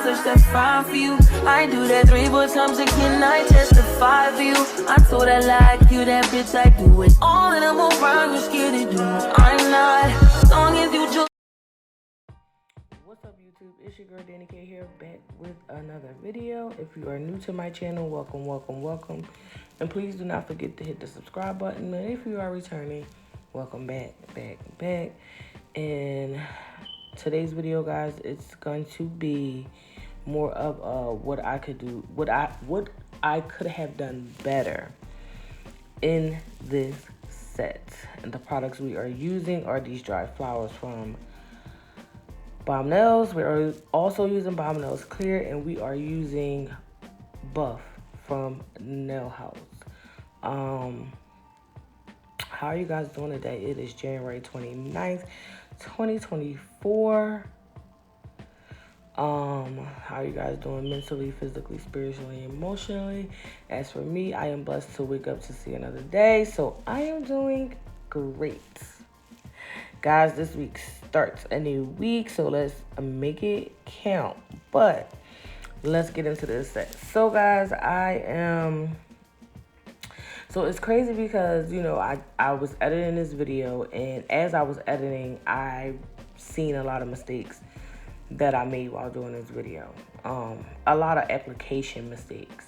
touch, that's fine for you. I do that 3-4 times again, I testify for you. I told her like you, that bitch, I do it all, and I'm around, you scared to do. I'm not, as long as you just. What's up, YouTube? It's your girl Danny K here, back with another video. If you are new to my channel, welcome. And please do not forget to hit the subscribe button. And if you are returning, welcome back. And today's video, guys, it's going to be more of what I could do, what I could have done better in this set. And the products we are using are these dry flowers from Bomb Nails. We are also using Bomb Nails Clear, and we are using Buff from Nail House. How are you guys doing today? It is January 29th, 2024. How are you guys doing mentally, physically, spiritually, emotionally? As for me, I am blessed to wake up to see another day, so I am doing great. Guys, this week starts a new week, so let's make it count. But let's get into this set. So guys, so it's crazy because, you know, I was editing this video, and as I was editing, I seen a lot of mistakes that I made while doing this video. A lot of application mistakes.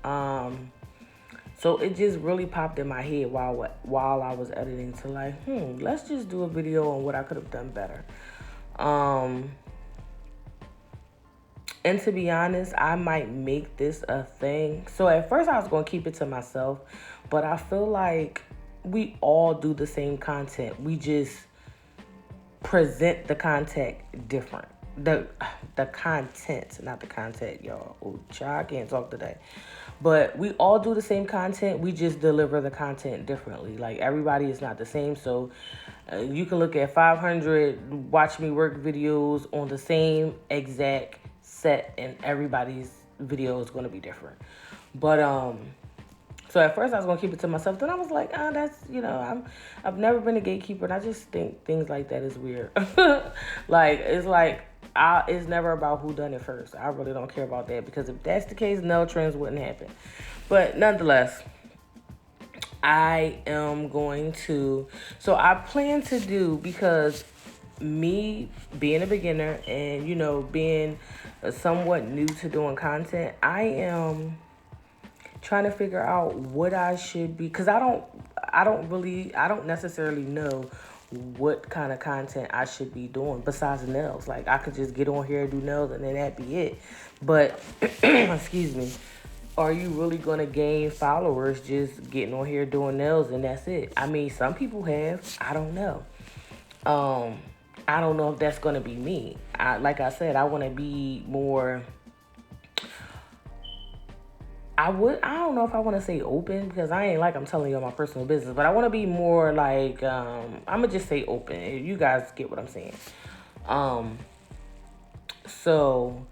So it just really popped in my head while I was editing to like, let's just do a video on what I could have done better. And to be honest, I might make this a thing. So at first I was going to keep it to myself, but I feel like we all do the same content. We just present the content different. The content, not the content, y'all. Oh, child, I can't talk today. But we all do the same content. We just deliver the content differently. Like, everybody is not the same. So you can look at 500 watch me work videos on the same exact set, and everybody's video is going to be different. But so at first I was going to keep it to myself. Then I was like, that's, you know, I've never been a gatekeeper, and I just think things like that is weird. It's never about who done it first. I really don't care about that, because if that's the case, no trends wouldn't happen. But nonetheless, I am going to, so I plan to do, because me being a beginner and, you know, being somewhat new to doing content, I am trying to figure out what I should be, because I don't necessarily know what kind of content I should be doing besides nails. Like, I could just get on here and do nails and then that'd be it. But excuse me, are you really gonna gain followers just getting on here doing nails and that's it? I mean, some people have. I don't know. I don't know if that's gonna be me. Like I said, I want to be more. I don't know if I want to say open, because I ain't like I'm telling you my personal business, but I want to be more like, I'm going to just say open. You guys get what I'm saying. So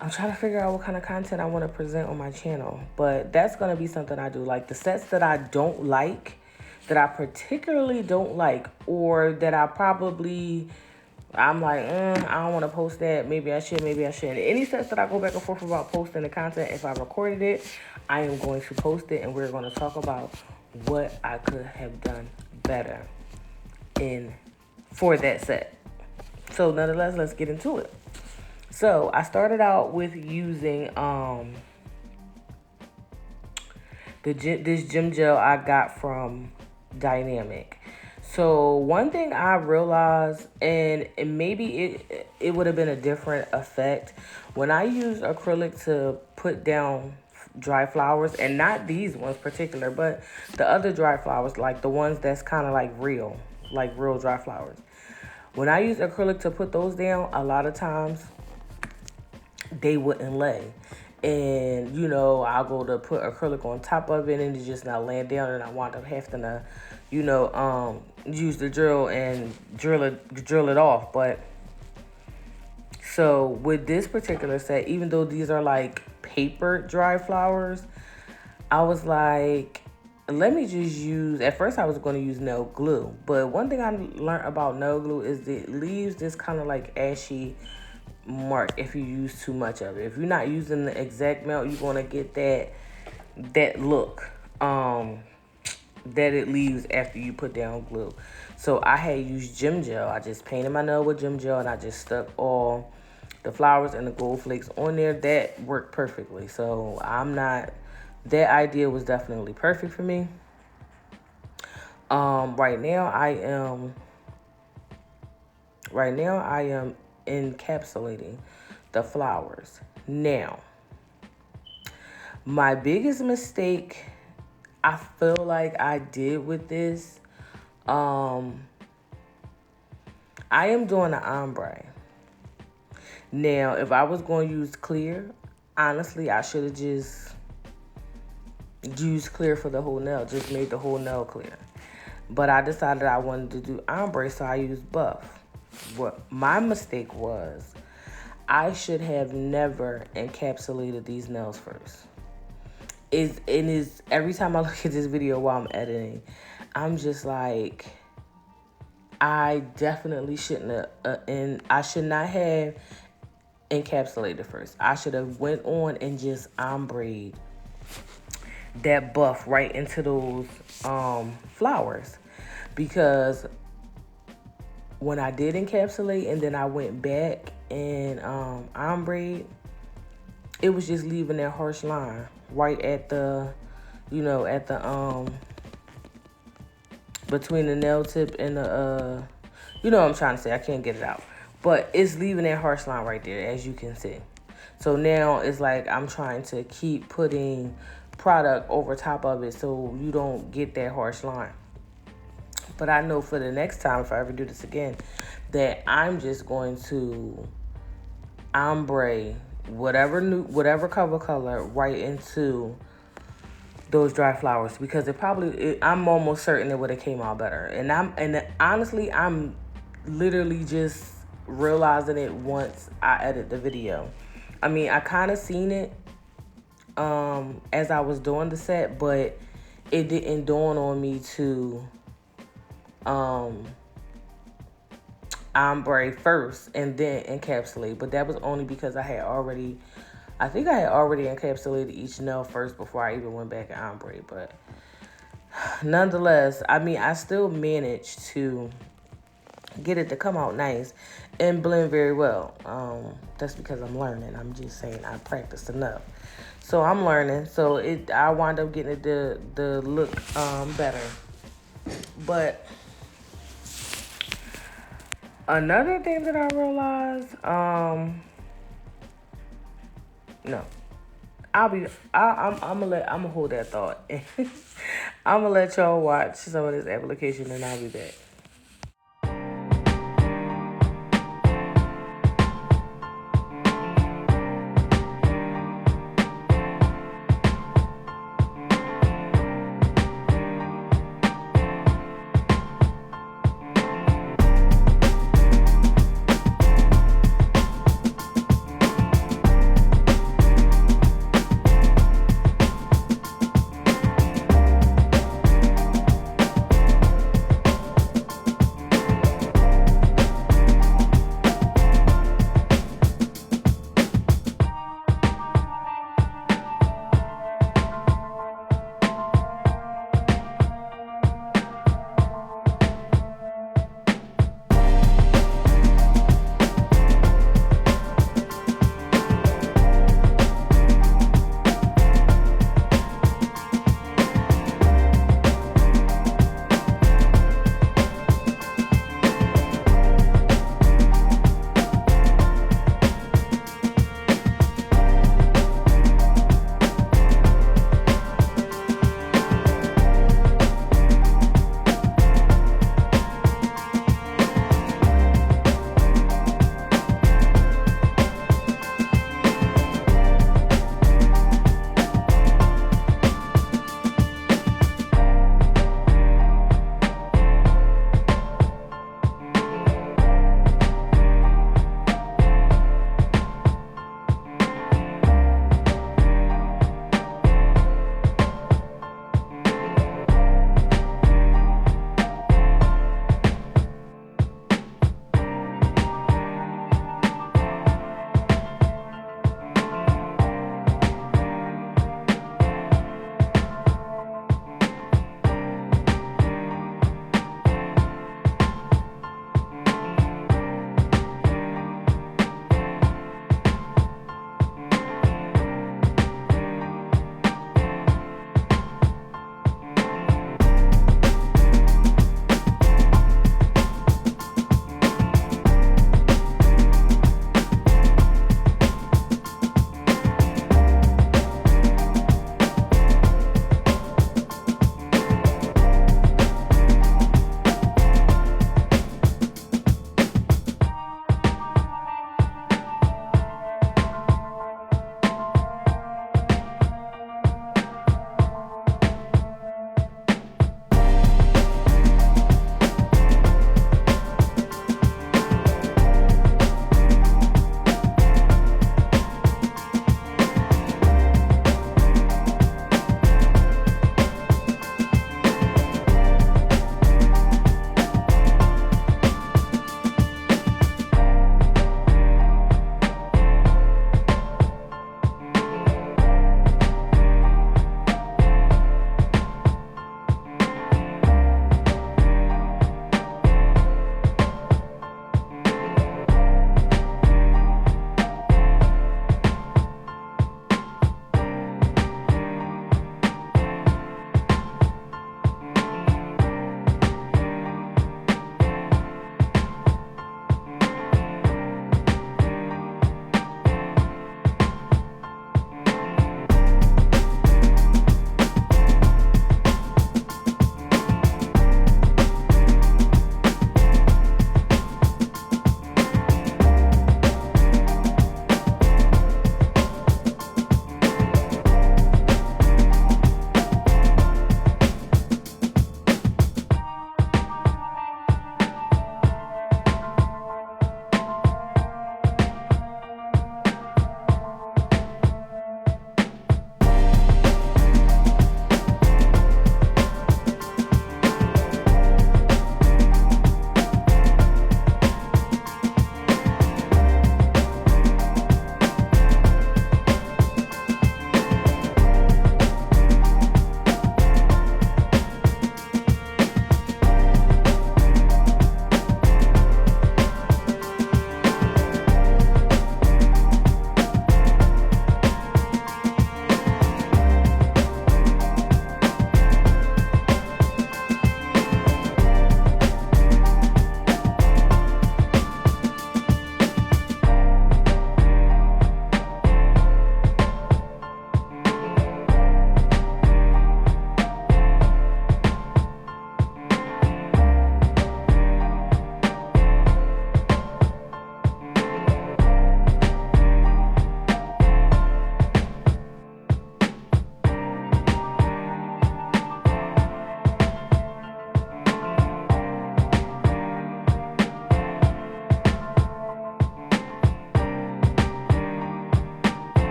I'm trying to figure out what kind of content I want to present on my channel, but that's going to be something I do. Like, the sets that I don't like, that I particularly don't like, or that I'm like, I don't want to post that. Maybe I should, maybe I shouldn't. Any sets that I go back and forth about posting the content, if I recorded it, I am going to post it, and we're going to talk about what I could have done better for that set. So nonetheless, let's get into it. So I started out with using this gym gel I got from Dynamic. So one thing I realized, and maybe it would have been a different effect, when I use acrylic to put down dry flowers, and not these ones particular, but the other dry flowers, like the ones that's kind of like real dry flowers. When I use acrylic to put those down, a lot of times they wouldn't lay. And, you know, I'll go to put acrylic on top of it, and it's just not laying down, and I wound up having to, you know, use the drill and drill it off. But so with this particular set, even though these are like paper dry flowers, I was like, let me just use, at first I was going to use nail glue. But one thing I learned about nail glue is it leaves this kind of like ashy mark if you use too much of it. If you're not using the exact melt, you're gonna get that look that it leaves after you put down glue. So I had used gym gel. I just painted my nail with gym gel and I just stuck all the flowers and the gold flakes on there. That worked perfectly. So that idea was definitely perfect for me. Right now I am encapsulating the flowers. Now, my biggest mistake I feel like I did with this, I am doing an ombre. Now, if I was going to use clear, honestly, I should have just used clear for the whole nail, just made the whole nail clear. But I decided I wanted to do ombre, so I used buff. What my mistake was, I should have never encapsulated these nails first. Is every time I look at this video while I'm editing, I'm just like, I definitely shouldn't have, and I should not have encapsulated first. I should have went on and just ombre'd that buff right into those flowers, because when I did encapsulate and then I went back and ombre, it was just leaving that harsh line right at the, between the nail tip and the, what I'm trying to say. I can't get it out. But it's leaving that harsh line right there, as you can see. So now it's like I'm trying to keep putting product over top of it so you don't get that harsh line. But I know for the next time, if I ever do this again, that I'm just going to ombre whatever cover color right into those dry flowers, because I'm almost certain it would have came out better. And honestly, I'm literally just realizing it once I edit the video. I mean, I kind of seen it as I was doing the set, but it didn't dawn on me to ombre first and then encapsulate. But that was only because I think I had already encapsulated each nail first before I even went back and ombre. But nonetheless, I mean, I still managed to get it to come out nice and blend very well. That's because I'm learning. I'm just saying I practiced enough. So I'm learning. So I wound up getting the look better. But another thing that I realized, no. I'm gonna hold that thought. I'm gonna let y'all watch some of this application and I'll be back.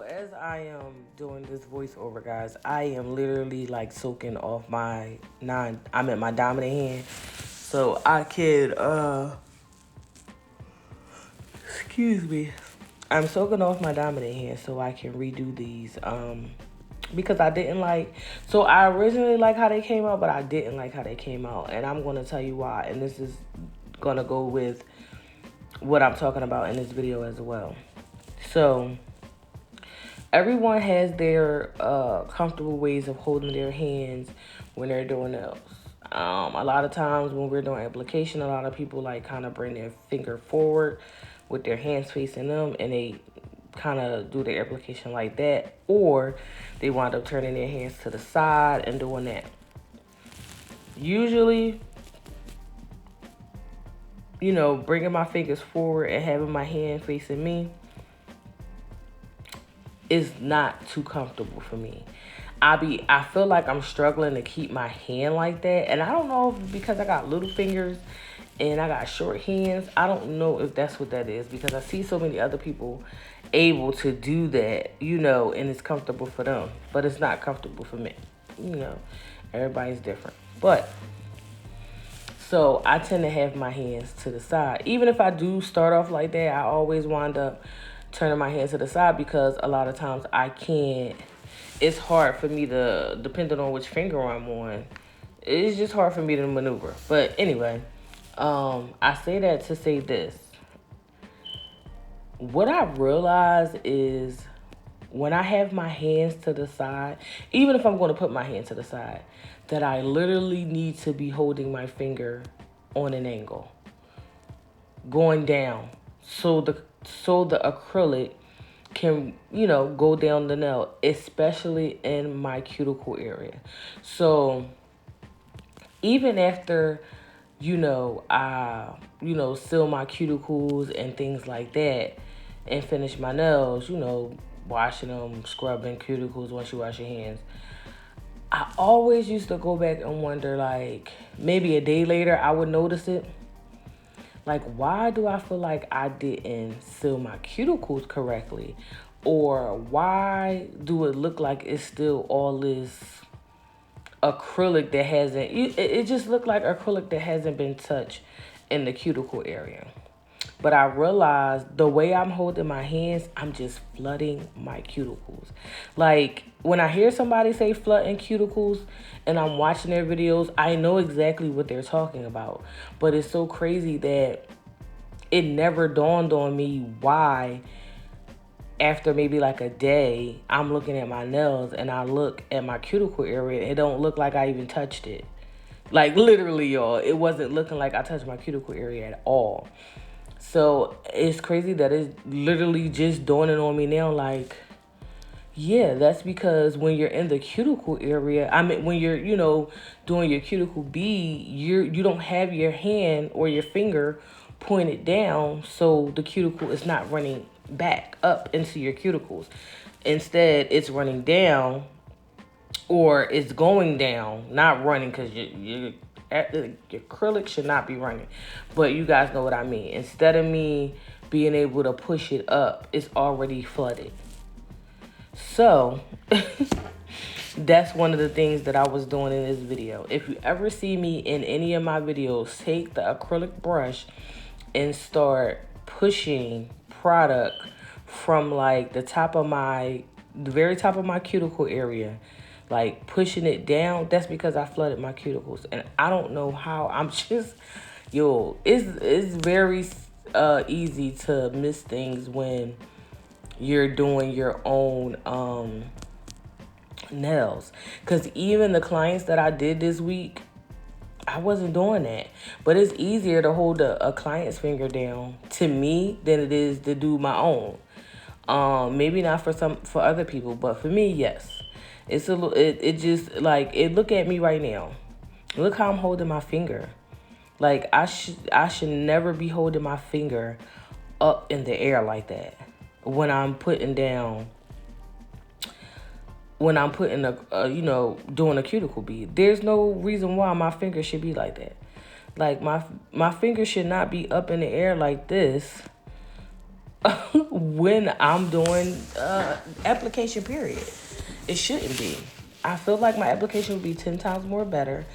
as I am doing this voiceover, guys, I am literally like soaking off I'm at my dominant hand. So I could, excuse me. I'm soaking off my dominant hand so I can redo these. Because I didn't like, so I originally liked how they came out, but I didn't like how they came out. And I'm going to tell you why. And this is going to go with what I'm talking about in this video as well. So everyone has their comfortable ways of holding their hands when they're doing nails. A lot of times when we're doing application, a lot of people like kind of bring their finger forward with their hands facing them, and they kind of do their application like that, or they wind up turning their hands to the side and doing that. Usually, you know, bringing my fingers forward and having my hand facing me is not too comfortable for me. I feel like I'm struggling to keep my hand like that. And I don't know if because I got little fingers and I got short hands. I don't know if that's what that is, because I see so many other people able to do that, you know, and it's comfortable for them. But it's not comfortable for me. You know, everybody's different. But so I tend to have my hands to the side. Even if I do start off like that, I always wind up turning my hands to the side, because a lot of times I can't. It's hard for me to, depending on which finger I'm on, it's just hard for me to maneuver. But anyway, I say that to say this. What I realize is when I have my hands to the side, even if I'm going to put my hand to the side, that I literally need to be holding my finger on an angle, going down, so the acrylic can, you know, go down the nail, especially in my cuticle area. So even after, you know, I, you know, seal my cuticles and things like that and finish my nails, you know, washing them, scrubbing cuticles once you wash your hands, I always used to go back and wonder, like, maybe a day later I would notice it. Like, why do I feel like I didn't seal my cuticles correctly? Or why do it look like it's still all this acrylic that hasn't, it just looked like acrylic that hasn't been touched in the cuticle area. But I realized the way I'm holding my hands, I'm just flooding my cuticles. Like, when I hear somebody say flooding cuticles and I'm watching their videos, I know exactly what they're talking about. But it's so crazy that it never dawned on me why, after maybe like a day, I'm looking at my nails and I look at my cuticle area, it don't look like I even touched it. Like, literally, y'all, it wasn't looking like I touched my cuticle area at all. So it's crazy that it's literally just dawning on me now, like, yeah, that's because when you're in the cuticle area, I mean, when you're, you know, doing your cuticle bead, you don't have your hand or your finger pointed down, so the cuticle is not running back up into your cuticles. Instead, it's running down, or it's going down, not running, because your acrylic should not be running. But you guys know what I mean. Instead of me being able to push it up, it's already flooded. So that's one of the things that I was doing in this video. If you ever see me in any of my videos, take the acrylic brush and start pushing product from like the very top of my cuticle area, like pushing it down, that's because I flooded my cuticles. And I don't know how. I'm just, it's very easy to miss things when you're doing your own nails. Because even the clients that I did this week, I wasn't doing that. But it's easier to hold a client's finger down, to me, than it is to do my own. Maybe not for other people, but for me, yes. It's it just, like, look at me right now. Look how I'm holding my finger. Like, I should never be holding my finger up in the air like that when I'm putting down, when I'm putting doing a cuticle bead. There's no reason why my finger should be like that. Like, my finger should not be up in the air like this when I'm doing application period. It shouldn't be. I feel like my application would be 10 times more better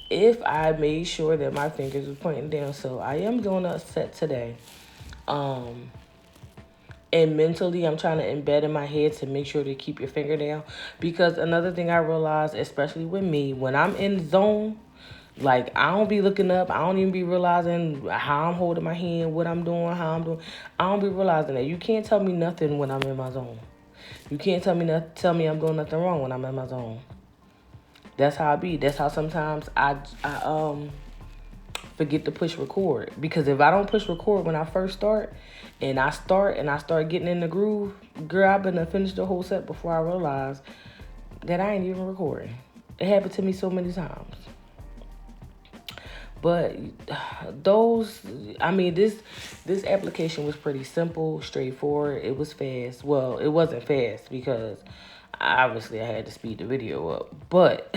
if I made sure that my fingers were pointing down. So I am doing a set today. Um, and mentally, I'm trying to embed in my head to make sure to keep your finger down. Because another thing I realized, especially with me, when I'm in zone, like, I don't be looking up. I don't even be realizing how I'm holding my hand, what I'm doing, how I'm doing. I don't be realizing that. You can't tell me nothing when I'm in my zone. You can't tell me I'm doing nothing wrong when I'm in my zone. That's how I be. That's how sometimes I forget to push record. Because if I don't push record when I first start, and I start getting in the groove, girl, I've been to finish the whole set before I realize that I ain't even recording. It happened to me so many times. But this application was pretty simple, straightforward. It was fast. Well, it wasn't fast because obviously I had to speed the video up. But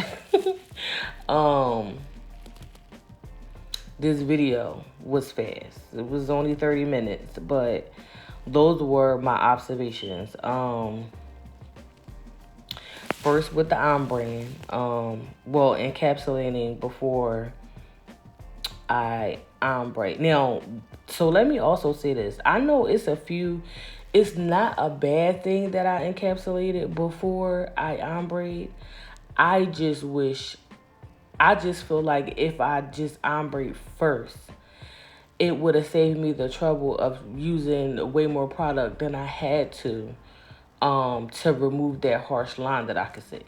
um, this video was fast. It was only 30 minutes, but those were my observations. First with the ombre, encapsulating before I ombre. Now, so let me also say this. I know it's not a bad thing that I encapsulated before I ombre. I just feel like if I just ombre first, it would have saved me the trouble of using way more product than I had to remove that harsh line that I could see.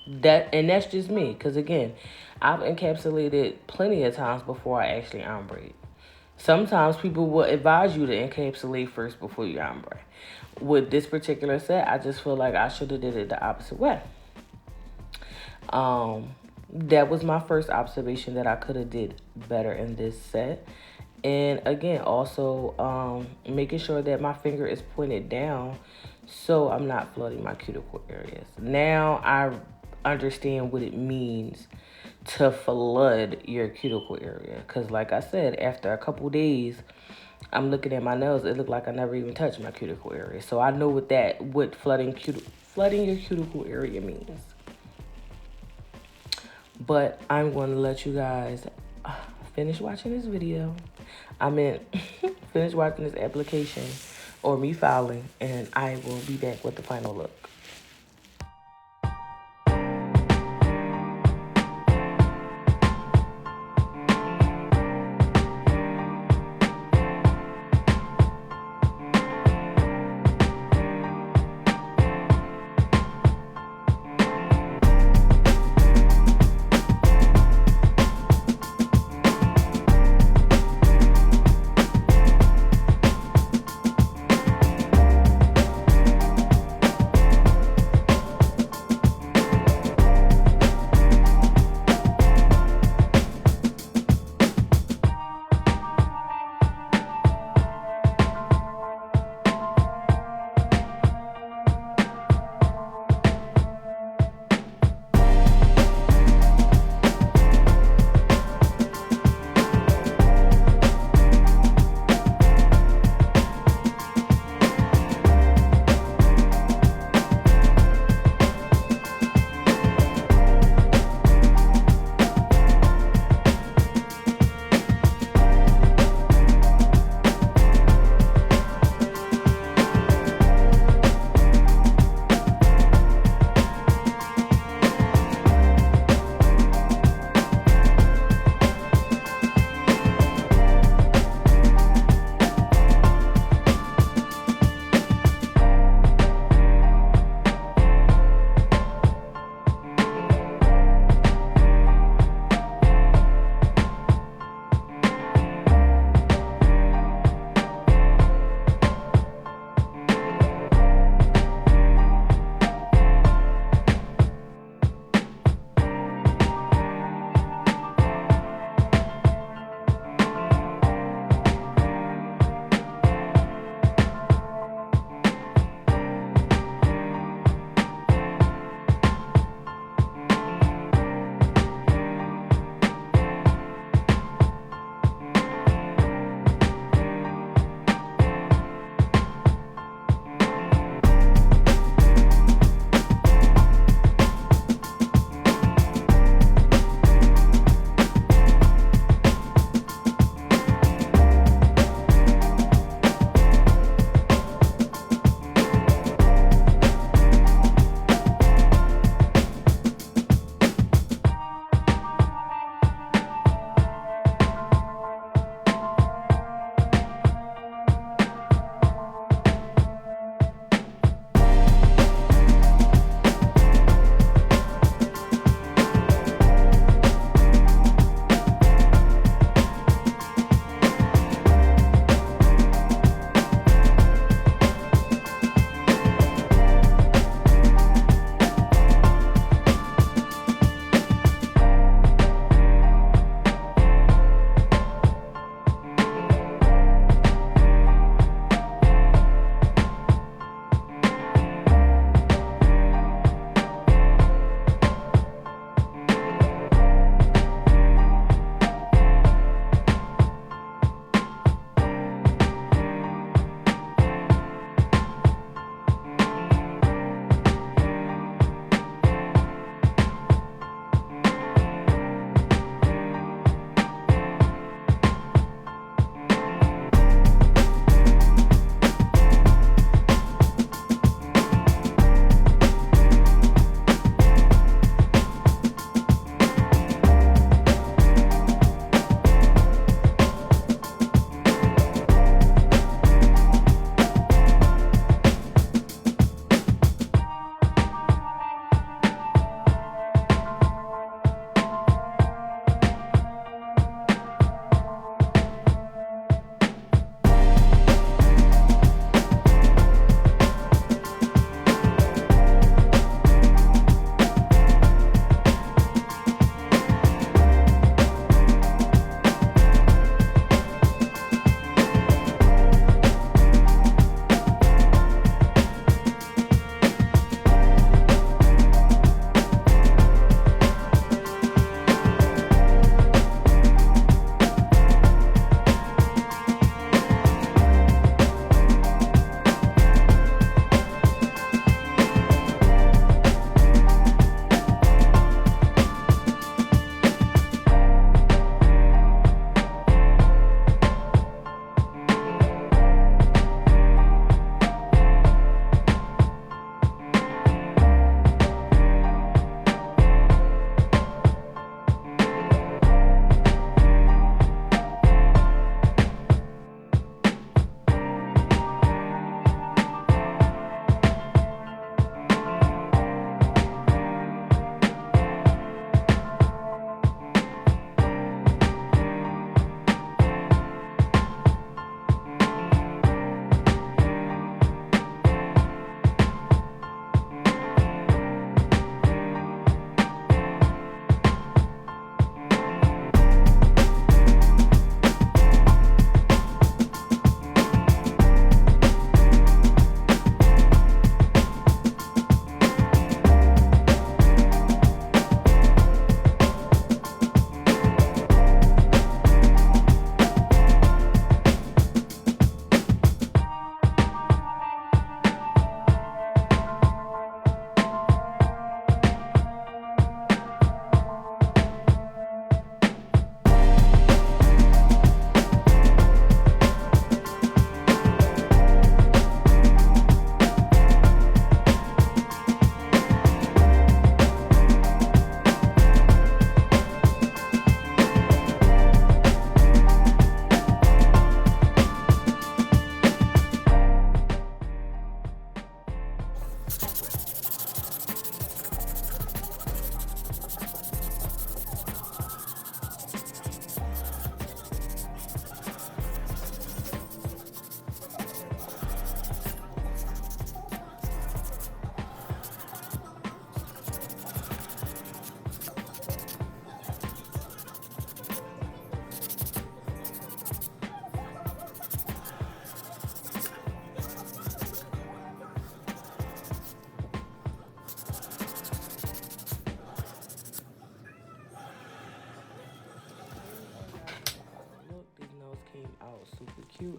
That's just me, because again, I've encapsulated plenty of times before I actually ombre. Sometimes people will advise you to encapsulate first before you ombre. With this particular set, I just feel like I should have did it the opposite way. That was my first observation that I could have did better in this set. And again, also making sure that my finger is pointed down so I'm not flooding my cuticle areas. Now I understand what it means to flood your cuticle area. Because like I said, after a couple days, I'm looking at my nails. It looked like I never even touched my cuticle area. So I know what flooding your cuticle area means. But I'm going to let you guys finish watching this video. Finish watching this application or me filing, and I will be back with the final look.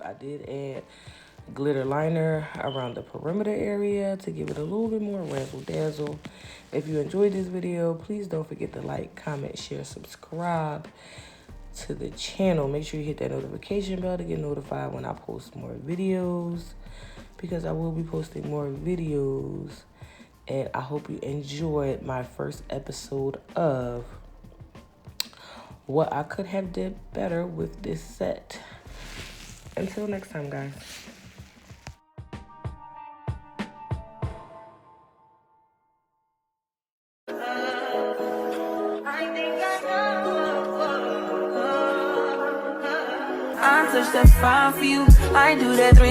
I did add glitter liner around the perimeter area to give it a little bit more razzle dazzle. If you enjoyed this video, please don't forget to like, comment, share, subscribe to the channel. Make sure you hit that notification bell to get notified when I post more videos, because I will be posting more videos. And I hope you enjoyed my first episode of what I could have did better with this set. Until next time, guys. I touch that fire for you. I do that 3